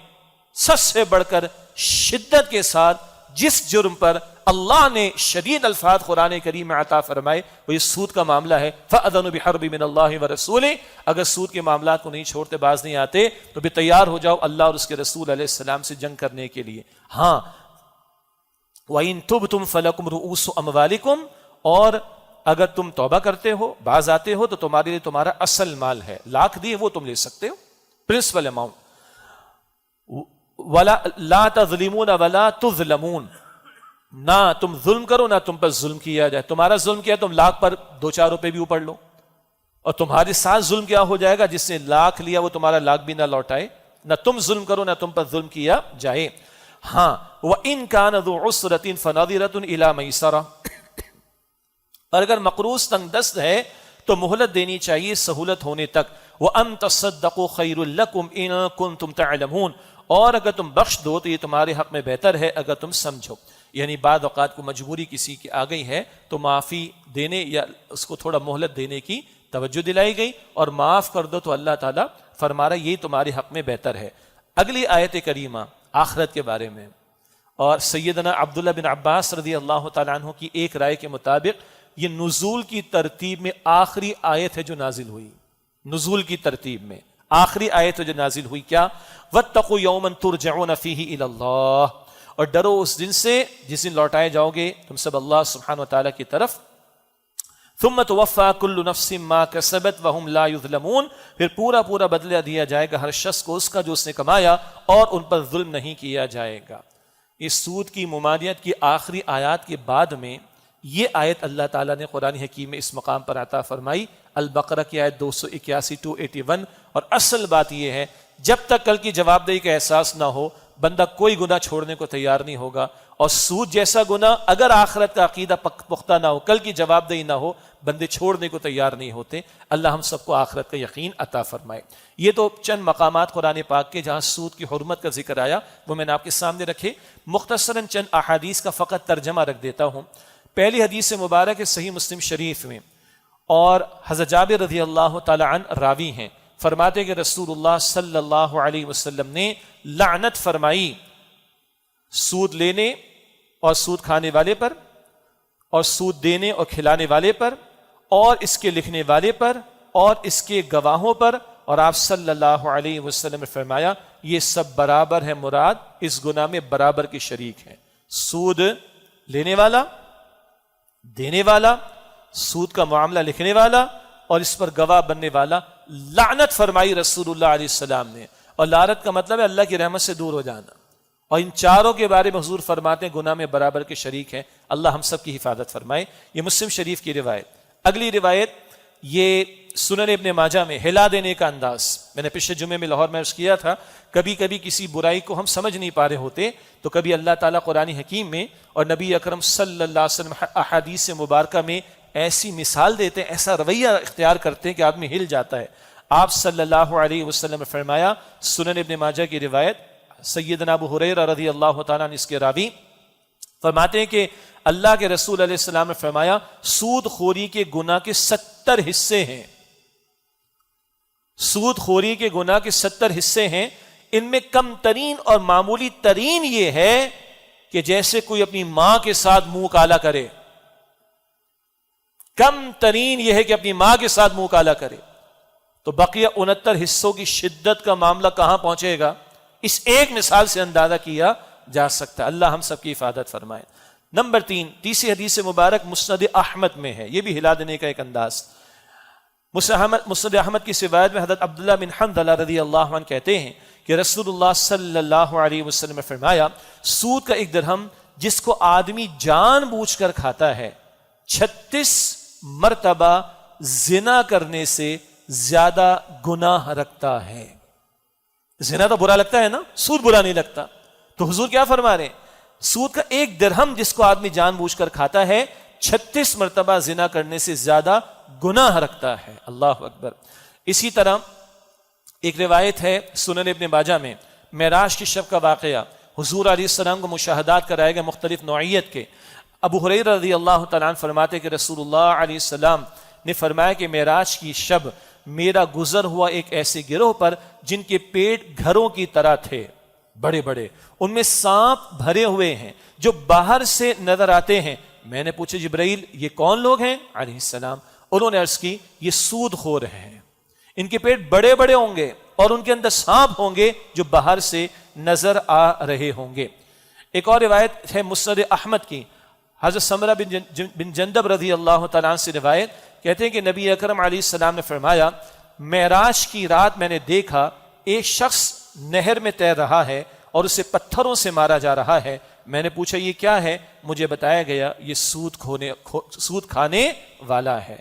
سب سے بڑھ کر شدت کے ساتھ جس جرم پر اللہ نے شدید الفاظ قرآن کریم میں عطا فرمائے وہ یہ سود کا معاملہ ہے۔ فَأَذَنُوا بِحَرْبٍ مِّنَ اللَّهِ وَرَسُولِهِ، اگر سود کے معاملات کو نہیں چھوڑتے، باز نہیں آتے، تو بھی تیار ہو جاؤ اللہ اور اس کے رسول علیہ السلام سے جنگ کرنے کے لیے۔ ہاں، وَإِن تُبْتُمْ فَلَكُمْ رُؤُوسُ أَمْوَالِكُمْ، اور اگر تم توبہ کرتے ہو، باز آتے ہو، تو تمہارے لیے تمہارا اصل مال ہے، لاکھ دیے وہ تم لے سکتے ہو، پرنسپل اماؤنٹ۔ وَلَا لَا تَظْلِمُونَ وَلَا تُظْلَمُونَ، نہ تم ظلم کرو نہ تم پر ظلم کیا جائے، تمہارا ظلم کیا تم لاکھ پر 2-4 روپے بھی اوپر لو، اور تمہارے ساتھ ظلم کیا ہو جائے گا، جس نے لاکھ لیا وہ تمہارا لاکھ بھی نہ لوٹائے، نہ تم ظلم کرو نہ تم پر ظلم کیا جائے۔ ہاں، وَإِن كَانَ ذُو عُسْرَةٍ فَنَظِرَةٌ إِلَىٰ مَيْسَرَةٍ، اور اگر مقروض تنگ دست ہے تو مہلت دینی چاہیے سہولت ہونے تک۔ وَأَن تَصَدَّقُوا خَيْرٌ لَكُمْ إِن كُنتُمْ تَعْلَمُونَ، اور اگر تم بخش دو تو یہ تمہارے حق میں بہتر ہے اگر تم سمجھو۔ یعنی بعض اوقات کو مجبوری کسی کی آ گئی ہے تو معافی دینے یا اس کو تھوڑا مہلت دینے کی توجہ دلائی گئی، اور معاف کر دو تو اللہ تعالیٰ فرما رہا یہ تمہارے حق میں بہتر ہے۔ اگلی آیت کریمہ آخرت کے بارے میں، اور سیدنا عبداللہ بن عباس رضی اللہ تعالیٰ عنہ کی ایک رائے کے مطابق یہ نزول کی ترتیب میں آخری آیت ہے جو نازل ہوئی، نزول کی ترتیب میں آخری آیت ہے جو نازل ہوئی۔ کیا؟ وَاتَّقُوا يَوْمًا تُرْجَعُونَ فِيهِ إِلَى اللَّهِ، اور ڈرو اس دن سے جس دن لوٹائے جاؤ گے تم سب اللہ سبحانہ وتعالیٰ کی طرف۔ ثُمَّ تُوَفَّىٰ كُلُّ نَفْسٍ مَّا كَسَبَتْ وَهُمْ لَا يُظْلَمُونَ، پھر پورا بدلہ دیا جائے گا ہر شخص کو اس کا جو اس نے کمایا، اور ان پر ظلم نہیں کیا جائے گا۔ اس سود کی ممانعت کی آخری آیات کے بعد میں یہ آیت اللہ تعالیٰ نے قرآن حکیم میں اس مقام پر عطا فرمائی، البقرہ کی آیت 281 281۔ اور اصل بات یہ ہے جب تک کل کی جواب دہی کا احساس نہ ہو بندہ کوئی گناہ چھوڑنے کو تیار نہیں ہوگا، اور سود جیسا گناہ اگر آخرت کا عقیدہ پختہ نہ ہو، کل کی جواب دہی نہ ہو، بندے چھوڑنے کو تیار نہیں ہوتے۔ اللہ ہم سب کو آخرت کا یقین عطا فرمائے۔ یہ تو چند مقامات قرآن پاک کے جہاں سود کی حرمت کا ذکر آیا وہ میں نے آپ کے سامنے رکھے۔ مختصراً چند احادیث کا فقط ترجمہ رکھ دیتا ہوں۔ پہلی حدیث مبارک ہے صحیح مسلم شریف میں، اور حضرت جابر رضی اللہ تعالی عنہ راوی ہیں، فرماتے کہ رسول اللہ صلی اللہ علیہ وسلم نے لعنت فرمائی سود لینے اور سود کھانے والے پر، اور سود دینے اور کھلانے والے پر، اور اس کے لکھنے والے پر، اور اس کے گواہوں پر، اور آپ صلی اللہ علیہ وسلم نے فرمایا یہ سب برابر ہے، مراد اس گناہ میں برابر کے شریک ہیں۔ سود لینے والا، دینے والا، سود کا معاملہ لکھنے والا، اور اس پر گواہ بننے والا، لعنت فرمائی رسول اللہ علیہ السلام نے۔ اور لعنت کا مطلب ہے اللہ کی رحمت سے دور ہو جانا، اور ان چاروں کے بارے میں حضور فرماتے ہیں گناہ میں برابر کے شریک ہیں۔ اللہ ہم سب کی حفاظت فرمائے۔ یہ مسلم شریف کی روایت۔ اگلی روایت یہ سنن ابن ماجہ میں ہلا دینے کا انداز، میں نے پچھلے جمعے میں لاہور میں عرض کیا تھا، کبھی کبھی کسی برائی کو ہم سمجھ نہیں پا رہے ہوتے تو کبھی اللہ تعالیٰ قرآن حکیم میں اور نبی اکرم صلی اللہ علیہ وسلم احادیث مبارکہ میں ایسی مثال دیتے ہیں، ایسا رویہ اختیار کرتے ہیں کہ آدمی ہل جاتا ہے۔ آپ صلی اللہ علیہ وسلم نے فرمایا، سنن ابن ماجہ کی روایت، سیدنا ابو ہریرہ رضی اللہ تعالیٰ عنہ اس کے راوی فرماتے ہیں کہ اللہ کے رسول علیہ السلام نے فرمایا، سود خوری کے گناہ کے 70 حصے ہیں، سود خوری کے گناہ کے 70 حصے ہیں، ان میں کم ترین اور معمولی ترین یہ ہے کہ جیسے کوئی اپنی ماں کے ساتھ منہ کالا کرے، کم ترین یہ ہے کہ اپنی ماں کے ساتھ منہ کالا کرے، تو بقیہ 69 حصوں کی شدت کا معاملہ کہاں پہنچے گا، اس ایک مثال سے اندازہ کیا جا سکتا ہے۔ اللہ ہم سب کی حفاظت فرمائے۔ نمبر 3، تیسری حدیث مبارک مسند احمد میں ہے، یہ بھی ہلا دینے کا ایک انداز۔ مسند احمد کی روایت میں حضرت عبداللہ بن حنظلہ رضی اللہ عنہ کہتے ہیں کہ رسول اللہ صلی اللہ علیہ وسلم نے فرمایا، سود کا ایک درہم جس کو آدمی جان بوجھ کر کھاتا ہے 36 مرتبہ زنا کرنے سے زیادہ گناہ رکھتا ہے۔ زنا تو برا لگتا ہے نا، سود برا نہیں لگتا، تو حضور کیا فرما رہے ہیں، سود کا ایک درہم جس کو آدمی جان بوجھ کر کھاتا ہے 36 مرتبہ زنا کرنے سے زیادہ گناہ رکھتا ہے۔ اللہ اکبر۔ اسی طرح ایک روایت ہے سنن ابن ماجہ میں، معراج کی شب کا واقعہ، حضور علیہ السلام کو مشاہدات کرائے گئے مختلف نوعیت کے۔ ابو ہریرہ رضی اللہ تعالیٰ عنہ فرماتے کہ رسول اللہ علیہ السلام نے فرمایا کہ معراج کی شب میرا گزر ہوا ایک ایسے گروہ پر جن کے پیٹ گھروں کی طرح تھے، بڑے بڑے، ان میں سانپ بھرے ہوئے ہیں جو باہر سے نظر آتے ہیں۔ میں نے پوچھا جبرائیل یہ کون لوگ ہیں علیہ السلام؟ انہوں نے عرض کی یہ سود خور ہیں، ان کے پیٹ بڑے بڑے ہوں گے اور ان کے اندر سانپ ہوں گے جو باہر سے نظر آ رہے ہوں گے۔ ایک اور روایت ہے مسند احمد کی، حضرت سمرہ بن جندب رضی اللہ تعالیٰ عنہ سے روایت، کہتے ہیں کہ نبی اکرم علیہ السلام نے فرمایا، معراج کی رات میں نے دیکھا ایک شخص نہر میں تیر رہا ہے اور اسے پتھروں سے مارا جا رہا ہے۔ میں نے پوچھا یہ کیا ہے؟ مجھے بتایا گیا یہ سود کھانے والا ہے،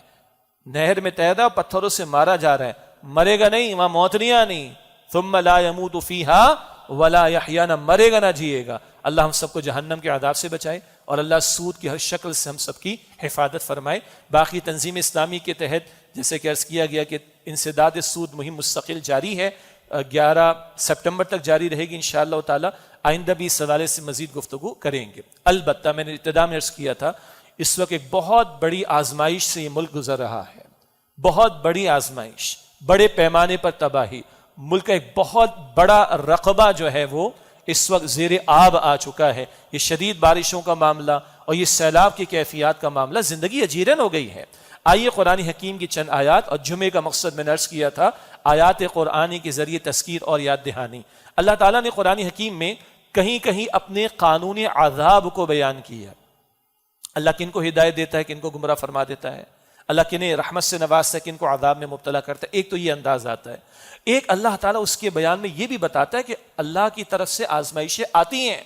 نہر میں تیر رہا پتھروں سے مارا جا رہا ہے، مرے گا نہیں، وہاں موت نہیں آنی، ثم لا يموت فيها ولا يحيى، نہ مرے گا نہ جیے گا۔ اللہ ہم سب کو جہنم کے عذاب سے بچائے اور اللہ سود کی ہر شکل سے ہم سب کی حفاظت فرمائے۔ باقی تنظیم اسلامی کے تحت جیسے کہ عرض کیا گیا کہ انسداد سود مہم مستقل جاری ہے، 11 سپٹمبر تک جاری رہے گی انشاءاللہ تعالی۔ آئندہ بھی اس حوالے سے مزید گفتگو کریں گے۔ البتہ میں نے ابتدا میں عرض کیا تھا، اس وقت ایک بہت بڑی آزمائش سے یہ ملک گزر رہا ہے، بہت بڑی آزمائش، بڑے پیمانے پر تباہی، ملک کا ایک بہت بڑا رقبہ جو ہے وہ اس وقت زیر آب آ چکا ہے۔ یہ شدید بارشوں کا معاملہ اور یہ سیلاب کی کیفیات کا معاملہ، زندگی اجیرن ہو گئی ہے۔ آئیے قرآن حکیم کی چند آیات، اور جمعے کا مقصد میں نے عرض کیا تھا آیات قرآنی کے ذریعے تذکیر اور یاد دہانی۔ اللہ تعالیٰ نے قرآن حکیم میں کہیں کہیں اپنے قانون عذاب کو بیان کیا۔ اللہ کن کو ہدایت دیتا ہے، کن کو گمراہ فرما دیتا ہے، اللہ کنہیں رحمت سے نوازتا ہے، کن کو عذاب میں مبتلا کرتا ہے۔ ایک تو یہ انداز آتا ہے، ایک اللہ تعالیٰ اس کے بیان میں یہ بھی بتاتا ہے کہ اللہ کی طرف سے آزمائشیں آتی ہیں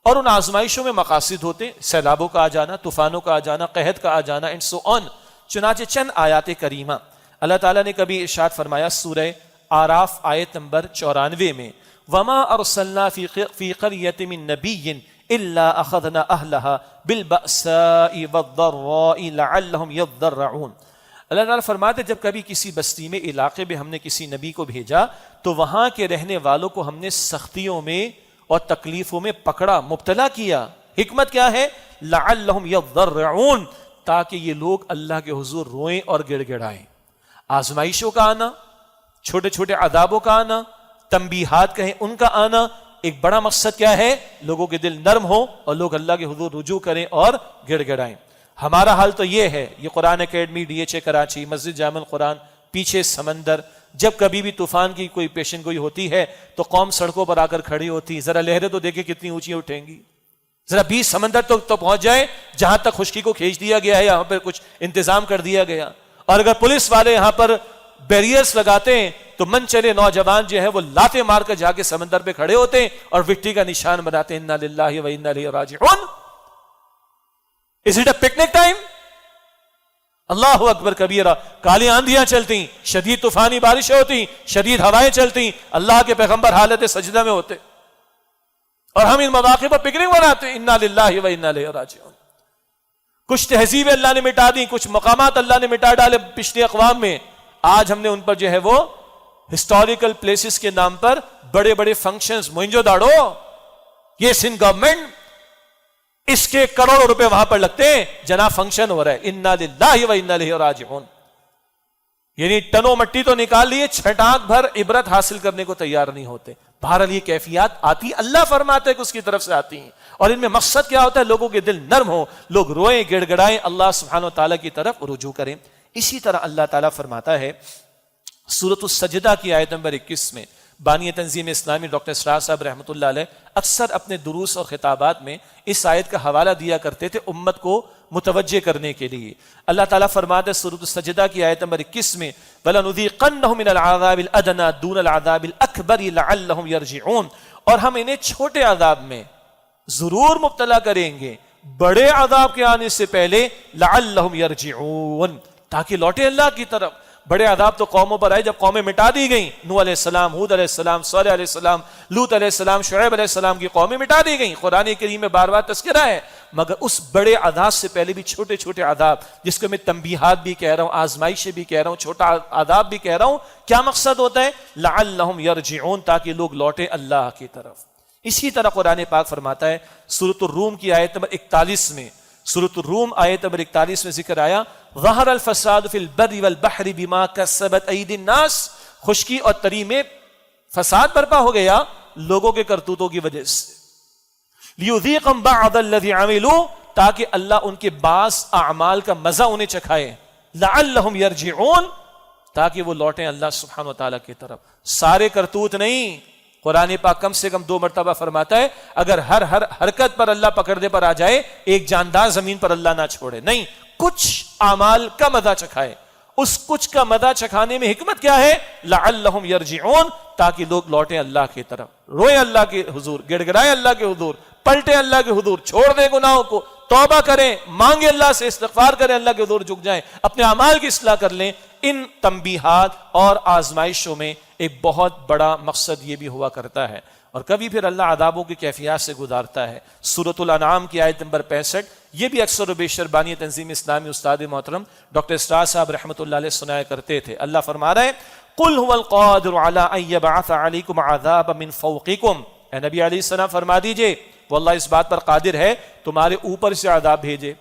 اور ان آزمائشوں میں مقاصد ہوتے ہیں، سیلابوں کا آ جانا، طوفانوں کا آ جانا، قحط کا آ جانا اینڈ سو آن۔ چنانچہ چند آیات کریمہ اللہ تعالیٰ نے کبھی ارشاد فرمایا سورہ آراف آیت نمبر 94 میں، وَمَا أَرْسَلْنَا فِي قَرْيَةٍ مِّن نَبِيٍّ إِلَّا أَخَذْنَا أَهْلَهَا بِالْبَأْسَاءِ وَالضَّرَّاءِ لَعَلَّهُمْ يَضَّرَّعُونَ۔ اللہ تعالیٰ فرماتے جب کبھی کسی بستی میں، علاقے میں ہم نے کسی نبی کو بھیجا تو وہاں کے رہنے والوں کو ہم نے سختیوں میں اور تکلیفوں میں پکڑا، مبتلا کیا۔ حکمت کیا ہے؟ لَعَلَّهُمْ يَضَّرَّعُونَ، تاکہ یہ لوگ اللہ کے حضور روئیں اور گڑ گڑائیں۔ آزمائشوں کا آنا، چھوٹے چھوٹے عذابوں کا آنا، تنبیہات کہیں ان کا آنا، ایک بڑا مقصد کیا ہے؟ لوگوں کے دل نرم ہو اور لوگ اللہ کے حضور رجوع کریں اور گڑ گڑائیں۔ ہمارا حال تو یہ ہے، یہ قرآن اکیڈمی، DHA کراچی، مسجد جامع القرآن، پیچھے سمندر، جب کبھی بھی طوفان کی کوئی پیشن گوئی ہوتی ہے تو قوم سڑکوں پر آ کر کھڑی ہوتی، ذرا لہریں تو دیکھیں کتنی اونچی اٹھیں گی، ذرا 20 سمندر تو پہنچ جائے جہاں تک خشکی کو کھینچ دیا گیا ہے، یہاں پر کچھ انتظام کر دیا گیا۔ اور اگر پولیس والے یہاں پر بیریئرز لگاتے ہیں تو من چلے نوجوان جو ہے وہ لاتے مار کر جا کے سمندر پہ کھڑے ہوتے ہیں اور وکٹری کا نشان بناتے ہیں، انا للہ و انا الیہ راجعون۔ Is it a picnic time؟ اللہ اکبر کبیرہ. کالی آندھیاں چلتی، شدید طوفانی بارشیں ہوتی، شدید ہوائیں چلتی، اللہ کے پیغمبر حالت سجدہ میں ہوتے، اور ہم ان مواقع پر پکنک مناتے. انا للہ و انا الیہ راجعون. کچھ تہذیبیں اللہ نے مٹا دی، کچھ مقامات اللہ نے مٹا ڈالے پچھلی اقوام میں. آج ہم نے ان پر جو ہے وہ ہسٹوریکل پلیسز کے نام پر بڑے بڑے فنکشنز، موئنجو داڑو، یہ سندھ گورنمنٹ، اس کے کروڑوں روپے وہاں پر لگتے ہیں، جناب فنکشن ہو رہا ہے. انا للہ و انا الیہ راجعون. یعنی ٹنوں مٹی تو نکال لیے، چھٹاک بھر عبرت حاصل کرنے کو تیار نہیں ہوتے. بہرحال یہ کیفیات آتی، اللہ فرماتے ہیں کہ اس کی طرف سے آتی ہیں، اور ان میں مقصد کیا ہوتا ہے؟ لوگوں کے دل نرم ہو، لوگ روئیں گڑ گڑائیں، اللہ سبحانہ و تعالیٰ کی طرف رجوع کریں. اسی طرح اللہ تعالیٰ فرماتا ہے سورۃ السجدہ کی آیت نمبر 21 میں. بانی تنظیم اسلامی ڈاکٹر اسرار صاحب رحمۃ اللہ علیہ اکثر اپنے دروس اور خطابات میں اس آیت کا حوالہ دیا کرتے تھے امت کو متوجہ کرنے کے لیے. اللہ تعالیٰ فرماتے ہیں سورۃ السجدہ کی آیت نمبر 21 میں وَلَنُذِيقَنَّهُم مِّنَ الْعَذَابِ الْأَدْنَىٰ دُونَ الْعَذَابِ الْأَكْبَرِ لَعَلَّهُمْ يَرْجِعُونَ. اور ہم انہیں چھوٹے عذاب میں ضرور مبتلا کریں گے بڑے عذاب کے آنے سے پہلے، لَعَلَّهُمْ يَرْجِعُونَ، تاکہ لوٹے اللہ کی طرف. بڑے عذاب تو قوموں پر آئے جب قومیں مٹا دی گئیں. نوح علیہ السلام، ہود علیہ السلام، صالح علیہ السلام، لوط علیہ السلام، شعیب علیہ السلام کی قومیں مٹا دی گئیں. قرآن کریم میں بار بار تذکرہ ہے. مگر اس بڑے عذاب سے پہلے بھی چھوٹے چھوٹے عذاب، جس کو میں تنبیہات بھی کہہ رہا ہوں، آزمائشیں بھی کہہ رہا ہوں، چھوٹا عذاب بھی کہہ رہا ہوں. کیا مقصد ہوتا ہے؟ لعلہم یرجعون، تاکہ لوگ لوٹے اللہ کی طرف. اسی طرح قرآن پاک فرماتا ہے سورۃ الروم کی آیت نمبر 41 میں، سورۃ الروم آیت نمبر 41 میں ذکر آیا ظہر الفساد فی البر والبحر بما کسبت ایدی الناس. خشکی اور تری میں فساد برپا ہو گیا لوگوں کے کرتوتوں کی وجہ سے. لیذیقہم بعض الذی عملوا، تاکہ اللہ ان کے بعض اعمال کا مزہ انہیں چکھائے. لعلہم یرجعون، تاکہ وہ لوٹیں اللہ سبحانہ و تعالیٰ کی طرف. سارے کرتوت نہیں. قرآن پاک کم سے کم 2 مرتبہ فرماتا ہے اگر ہر حرکت پر اللہ پکڑنے پر آ جائے، ایک جاندار زمین پر اللہ نہ چھوڑے. نہیں، کچھ اعمال کا مزہ چکھائے. اس کچھ کا مزہ چکھانے میں حکمت کیا ہے؟ لعلہم یرجعون، تاکہ لوگ لوٹیں اللہ کی طرف، روئیں اللہ کے حضور، گڑ گڑائیں اللہ کے حضور، پلٹیں اللہ کے حضور، چھوڑ دیں گناہوں کو، توبہ کریں، مانگیں اللہ سے، استغفار کریں، اللہ کے حضور جھک جائیں، اپنے اعمال کی اصلاح کر لیں. ان تنبیہات اور آزمائشوں میں ایک بہت بڑا مقصد یہ بھی ہوا کرتا ہے. اور کبھی پھر اللہ عذابوں کی کیفیات سے گزارتا ہے. سورۃ الانعام کی آیت نمبر 65، یہ بھی اکثر و بیشتر بانی تنظیم اسلامی استاد محترم ڈاکٹر اسرار صاحب رحمۃ اللہ علیہ سنایا کرتے تھے. اللہ فرما رہے ہیں قل هو القادر على ان يبعث عليكم عذابا من فوقكم. اے نبی علیہ السلام فرما دیجئے وہ اللہ اس بات پر قادر ہے تمہارے اوپر سے عذاب بھیجے،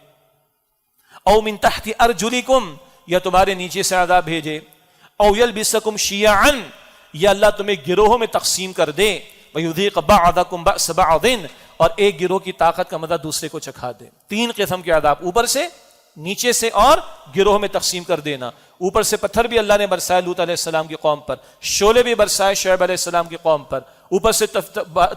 او من تحت ارجلکم، یا تمہارے نیچے سے عذاب بھیجے، او یلبسکم شیعا، یا اللہ تمہیں گروہوں میں تقسیم کر دے، ویذیق بعضکم بأس بعض، اور ایک گروہ کی طاقت کا مزہ دوسرے کو چکھا دے. 3 قسم کے عذاب، اوپر سے، نیچے سے، اور گروہ میں تقسیم کر دینا. اوپر سے پتھر بھی اللہ نے برسائے لوط علیہ السلام کی قوم پر، شعلے بھی برسائے شعیب علیہ السلام کی قوم پر، اوپر سے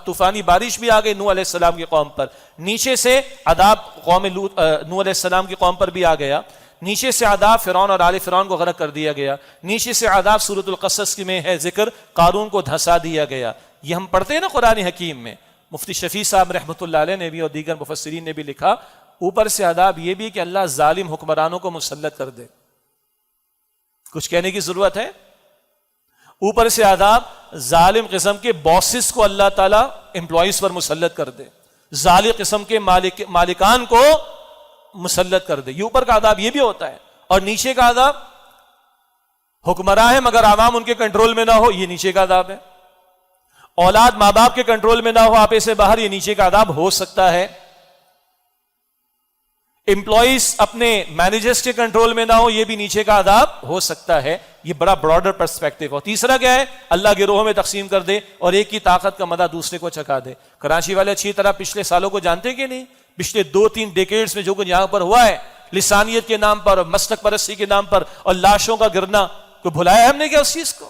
طوفانی بارش بھی آ گئی نوح علیہ السلام کی قوم پر، نیچے سے عذاب قوم نوح علیہ السلام کی قوم پر بھی آ گیا، نیچے سے عذاب فرعون اور آل فرعون کو غرق کر دیا گیا، نیچے سے عذاب سورۃ القصص میں ہے ذکر قارون کو دھسا دیا گیا. یہ ہم پڑھتے ہیں نا قرآن حکیم میں. مفتی شفیع صاحب رحمۃ اللہ علیہ نے بھی اور دیگر مفسرین نے بھی لکھا اوپر سے عذاب یہ بھی کہ اللہ ظالم حکمرانوں کو مسلط کر دے. کچھ کہنے کی ضرورت ہے؟ اوپر سے عذاب ظالم قسم کے باسز کو اللہ تعالیٰ امپلائیز پر مسلط کر دے، ظالم قسم کے مالکان کو مسلط کر دے. یہ اوپر کا عذاب یہ بھی ہوتا ہے. اور نیچے کا عذاب حکمراں ہے مگر عوام ان کے کنٹرول میں نہ ہو، یہ نیچے کا عذاب ہے. اولاد ماں باپ کے کنٹرول میں نہ ہو، آپے سے باہر، یہ نیچے کا عذاب ہو سکتا ہے. امپلائیز اپنے مینیجرز کے کنٹرول میں نہ ہو، یہ بھی نیچے کا عذاب ہو سکتا ہے. یہ بڑا براڈر پرسپیکٹو. اور تیسرا کیا ہے؟ اللہ گروہوں میں تقسیم کر دے اور ایک کی طاقت کا مدہ دوسرے کو چکھا دے. کراچی والے اچھی طرح پچھلے سالوں کو جانتے کہ نہیں؟ پچھلے 2-3 ڈیکیڈز میں جو کچھ یہاں پر ہوا ہے لسانیت کے نام پر اور مسلک پرستی کے نام پر اور لاشوں کا گرنا، کوئی بھلایا ہم نے کیا اس چیز کو؟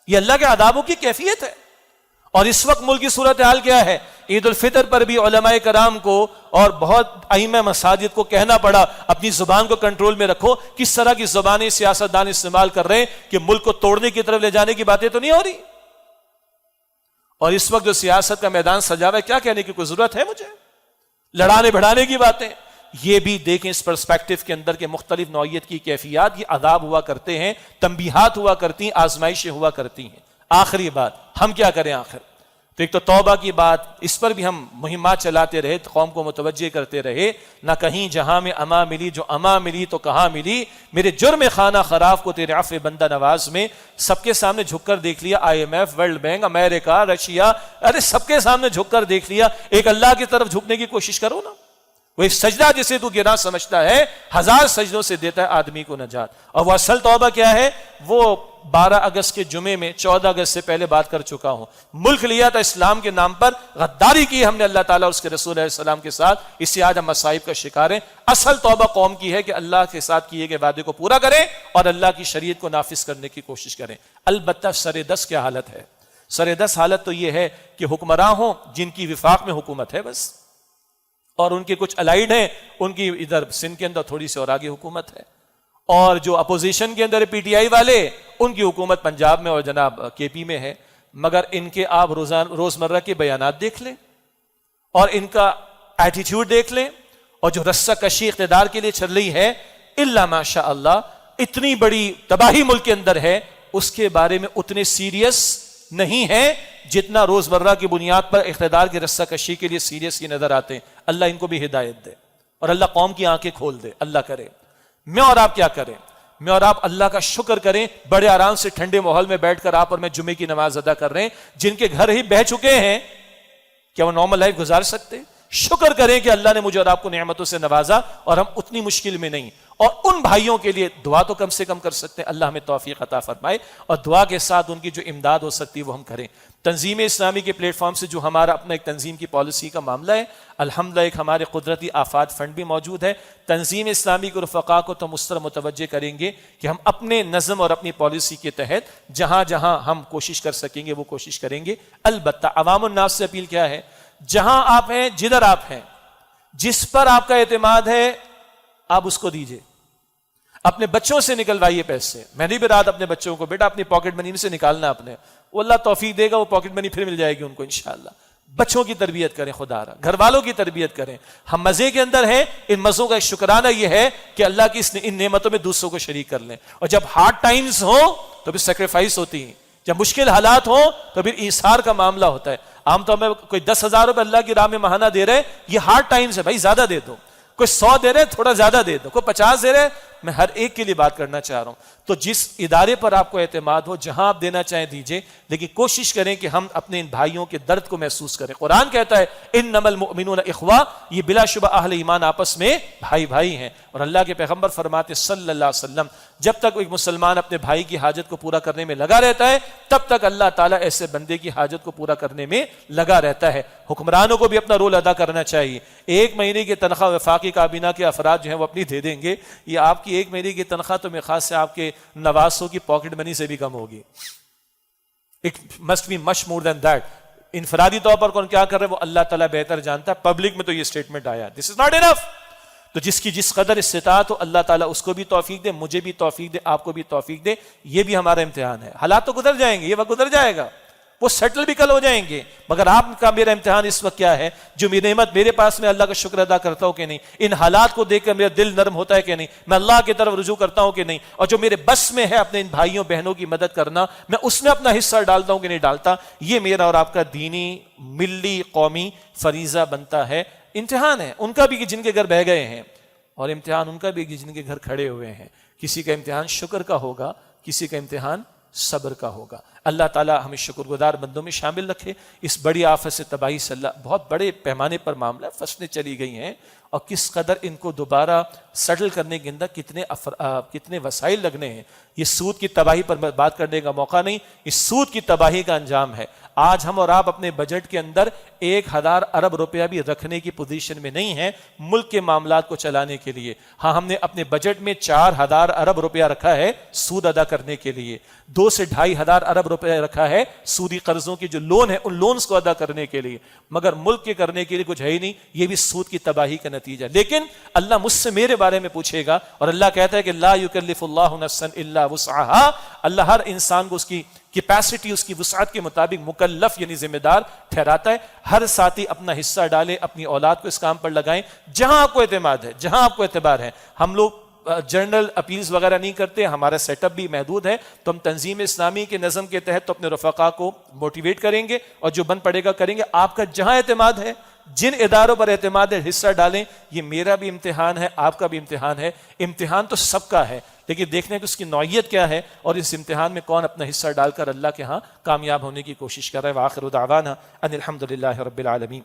یہ اللہ کے عذابوں کی کیفیت ہے. اور اس وقت ملک کی صورتحال کیا ہے؟ عید الفطر پر بھی علماء کرام کو اور بہت ائمہ مساجد کو کہنا پڑا اپنی زبان کو کنٹرول میں رکھو. کس طرح کی زبانیں سیاستدان استعمال کر رہے ہیں کہ ملک کو توڑنے کی طرف لے جانے کی باتیں تو نہیں ہو رہی. اور اس وقت جو سیاست کا میدان سجا ہوا ہے، کیا کہنے کی کوئی ضرورت ہے مجھے؟ لڑانے بڑھانے کی باتیں، یہ بھی دیکھیں اس پرسپیکٹو کے اندر کہ مختلف نوعیت کی کیفیات، یہ عذاب ہوا کرتے ہیں، تنبیہات ہوا کرتی ہیں، آزمائشیں ہوا کرتی ہیں۔ آخری بات، ہم کیا کریں آخر؟ تو ایک تو توبہ کی بات، اس پر بھی ہم مہمات چلاتے رہے، قوم کو متوجہ کرتے رہے، نہ کہیں جہاں میں اما ملی، جو اما ملی تو کہاں ملی، میرے جرم خانہ خراف کو تیرے عفو بندہ نواز میں، سب کے سامنے جھک کر دیکھ لیا، IMF، ورلڈ بینک، امریکہ، رشیا، ارے سب کے سامنے جھک کر دیکھ لیا، ایک اللہ کی طرف جھکنے کی کوشش کرو نا۔ وہ ایک سجدہ جسے تو گناہ سمجھتا ہے، 1000 سجدوں سے دیتا ہے آدمی کو نجات۔ اور وہ اصل توبہ کیا ہے؟ وہ 12 اگست کے جمعے میں 14 اگست سے پہلے بات کر چکا ہوں، ملک لیا تھا اسلام کے نام پر، غداری کی ہم نے اللہ تعالیٰ اور اس کے رسول علیہ السلام کے ساتھ، اس سے آج ہم مصائب کا شکار ہیں۔ اصل توبہ قوم کی ہے کہ اللہ کے ساتھ کیے گئے وعدے کو پورا کریں اور اللہ کی شریعت کو نافذ کرنے کی کوشش کریں۔ البتہ سر-دست کیا حالت ہے؟ سر-دست حالت تو یہ ہے کہ حکمراں ہوں جن کی وفاق میں حکومت ہے بس، اور ان کے کچھ الائیڈ ہیں، ان کی ادھر سندھ کے اندر تھوڑی سی اور آگے حکومت ہے، اور جو اپوزیشن کے اندر PTI والے، ان کی حکومت پنجاب میں اور جناب KP میں ہے۔ مگر ان کے آپ روزمرہ کے بیانات دیکھ لیں اور ان کا ایٹیٹیوڈ دیکھ لیں، اور جو رسہ کشی اقتدار کے لیے چل رہی ہے، الا ماشاء اللہ اتنی بڑی تباہی ملک کے اندر ہے، اس کے بارے میں اتنے سیریس نہیں ہے جتنا روزمرہ کی بنیاد پر اقتدار کی رسہ کشی کے لیے سیریس ہی نظر آتے ہیں۔ اللہ ان کو بھی ہدایت دے اور اللہ قوم کی آنکھیں کھول دے۔ اللہ کرے میں اور آپ کیا کریں؟ میں اور آپ اللہ کا شکر کریں، بڑے آرام سے ٹھنڈے ماحول میں بیٹھ کر آپ اور میں جمعے کی نماز ادا کر رہے ہیں۔ جن کے گھر ہی بہہ چکے ہیں، کیا وہ نارمل لائف گزار سکتے؟ شکر کریں کہ اللہ نے مجھے اور آپ کو نعمتوں سے نوازا اور ہم اتنی مشکل میں نہیں۔ اور ان بھائیوں کے لیے دعا تو کم سے کم کر سکتے ہیں، اللہ ہمیں توفیق عطا فرمائے، اور دعا کے ساتھ ان کی جو امداد ہو سکتی ہے وہ ہم کریں۔ تنظیم اسلامی کے پلیٹ فارم سے جو ہمارا اپنا ایک تنظیم کی پالیسی کا معاملہ ہے، الحمدللہ ایک ہمارے قدرتی آفات فنڈ بھی موجود ہے۔ تنظیم اسلامی کے رفقا کو تو مستر متوجہ کریں گے کہ ہم اپنے نظم اور اپنی پالیسی کے تحت جہاں جہاں ہم کوشش کر سکیں گے وہ کوشش کریں گے۔ البتہ عوام الناس سے اپیل کیا ہے؟ جہاں آپ ہیں، جدھر آپ ہیں، جس پر آپ کا اعتماد ہے آپ اس کو دیجئے۔ اپنے بچوں سے نکلوائیے پیسے۔ میں نے بھی رات اپنے بچوں کو، بیٹا اپنی پاکٹ منی سے نکالنا اپنے، وہ اللہ توفیق دے گا، وہ پاکٹ منی پھر مل جائے گی ان کو انشاءاللہ۔ بچوں کی تربیت کریں، خدا را گھر والوں کی تربیت کریں۔ ہم مزے کے اندر ہیں، ان مزوں کا ایک شکرانہ یہ ہے کہ اللہ کی ان نعمتوں میں دوسروں کو شریک کر لیں، اور جب ہارڈ ٹائمز ہوں تو پھر سیکریفائس ہوتی ہیں، جب مشکل حالات ہوں تو پھر ایثار کا معاملہ ہوتا ہے۔ عام طور میں کوئی 10,000 روپے اللہ کی راہ میں ماہانہ دے رہے، یہ ہارڈ ٹائمز ہے، بھائی زیادہ دے دو۔ کوئی 100 دے رہے، تھوڑا زیادہ دے دو۔ کوئی 50 دے رہے، میں ہر ایک کے لیے بات کرنا چاہ رہا ہوں۔ تو جس ادارے پر آپ کو اعتماد ہو، جہاں آپ دینا چاہیں دیجئے، لیکن کوشش کریں کہ ہم اپنے ان بھائیوں کے درد کو محسوس کریں۔ قرآن کہتا ہے انما المؤمنون اخوہ، یہ بلا شبہ اہل ایمان آپس میں بھائی بھائی ہیں، اور اللہ کے پیغمبر فرماتے صلی اللہ علیہ وسلم جب تک ایک مسلمان اپنے بھائی کی حاجت کو پورا کرنے میں لگا رہتا ہے، تب تک اللہ تعالیٰ ایسے بندے کی حاجت کو پورا کرنے میں لگا رہتا ہے۔ حکمرانوں کو بھی اپنا رول ادا کرنا چاہیے۔ 1 مہینے کی تنخواہ وفاقی کابینہ کے افراد جو ہیں وہ اپنی دے دیں گے، یہ آپ کی 1 مہینے کی تنخواہ تو میرے خاص سے آپ کے نواسوں کی پاکٹ منی سے بھی کم ہوگی۔ It must be much more than that۔ انفرادی طور پر کون کیا کر رہے ہیں وہ اللہ تعالیٰ بہتر جانتا ہے، پبلک میں تو یہ سٹیٹمنٹ آیا This is not enough۔ تو جس کی جس قدر استطاعت ہو اللہ تعالیٰ اس کو بھی توفیق دے، مجھے بھی توفیق دے، آپ کو بھی توفیق دے۔ یہ بھی ہمارا امتحان ہے۔ حالات تو گزر جائیں گے، یہ وقت گزر جائے گا، وہ سیٹل بھی کل ہو جائیں گے، مگر آپ کا میرا امتحان اس وقت کیا ہے؟ جو میری نعمت میرے پاس میں اللہ کا شکر ادا کرتا ہوں کہ نہیں، ان حالات کو دیکھ کر میرا دل نرم ہوتا ہے کہ نہیں، میں اللہ کی طرف رجوع کرتا ہوں کہ نہیں، اور جو میرے بس میں ہے اپنے ان بھائیوں بہنوں کی مدد کرنا، میں اس میں اپنا حصہ ڈالتا ہوں کہ نہیں ڈالتا۔ یہ میرا اور آپ کا دینی ملی قومی فریضہ بنتا ہے۔ امتحان ہے ان کا بھی کہ جن کے گھر بہ گئے ہیں، اور امتحان ان کا بھی کہ جن کے گھر کھڑے ہوئے ہیں۔ کسی کا امتحان شکر کا ہوگا، کسی کا امتحان صبر کا ہوگا۔ اللہ تعالیٰ ہمیں شکر گزار بندوں میں شامل رکھے۔ اس بڑی آفت سے تباہی سے اللہ، بہت بڑے پیمانے پر معاملہ، فصلیں چلی گئی ہیں، اور کس قدر ان کو دوبارہ سیٹل کرنے کے اندر کتنے وسائل لگنے ہیں۔ یہ سود کی تباہی پر بات کرنے کا موقع نہیں، اس سود کی تباہی کا انجام ہے۔ آج ہم اور آپ اپنے بجٹ کے اندر 1000 ارب روپیہ بھی رکھنے کی پوزیشن میں نہیں ہیں ملک کے معاملات کو چلانے کے لیے۔ ہاں، ہم نے اپنے بجٹ میں 4000 ارب روپیہ رکھا ہے سود ادا کرنے کے لیے، 2 سے 2500 ارب روپیہ رکھا ہے سودی قرضوں کی جو لون ہے ان لونز کو ادا کرنے کے لیے، مگر ملک کے کرنے کے لیے کچھ ہے ہی نہیں۔ یہ بھی سود کی تباہی کا نتیجہ۔ لیکن اللہ مجھ سے میرے بارے میں پوچھے گا، اور اللہ کہتا ہے کہ لا یکلف اللہ نفسا الا وسعها، اللہ ہر انسان کو اس کی کیپیسٹی اس کی وسعت کے مطابق مکلف یعنی ذمہ دار ٹھہراتا ہے. ہر ساتھی اپنا حصہ ڈالے, اپنی اولاد کو اس کام پر لگائیں جہاں آپ کو اعتماد ہے, جہاں آپ کو اعتبار ہے. ہم لوگ جنرل اپیلز وغیرہ نہیں کرتے, ہمارا سیٹ اپ بھی محدود ہے, تو ہم تنظیم اسلامی کے نظم کے تحت تو اپنے رفقا کو موٹیویٹ کریں گے اور جو بن پڑے گا کریں گے. آپ کا جہاں اعتماد ہے, جن اداروں پر اعتماد ہے, حصہ ڈالیں. یہ میرا بھی امتحان ہے, آپ کا بھی امتحان ہے. امتحان تو سب کا ہے, لیکن دیکھنے کہ اس کی نوعیت کیا ہے اور اس امتحان میں کون اپنا حصہ ڈال کر اللہ کے ہاں کامیاب ہونے کی کوشش کر رہا ہے. وآخر دعوانا ان الحمد للہ رب العالمین.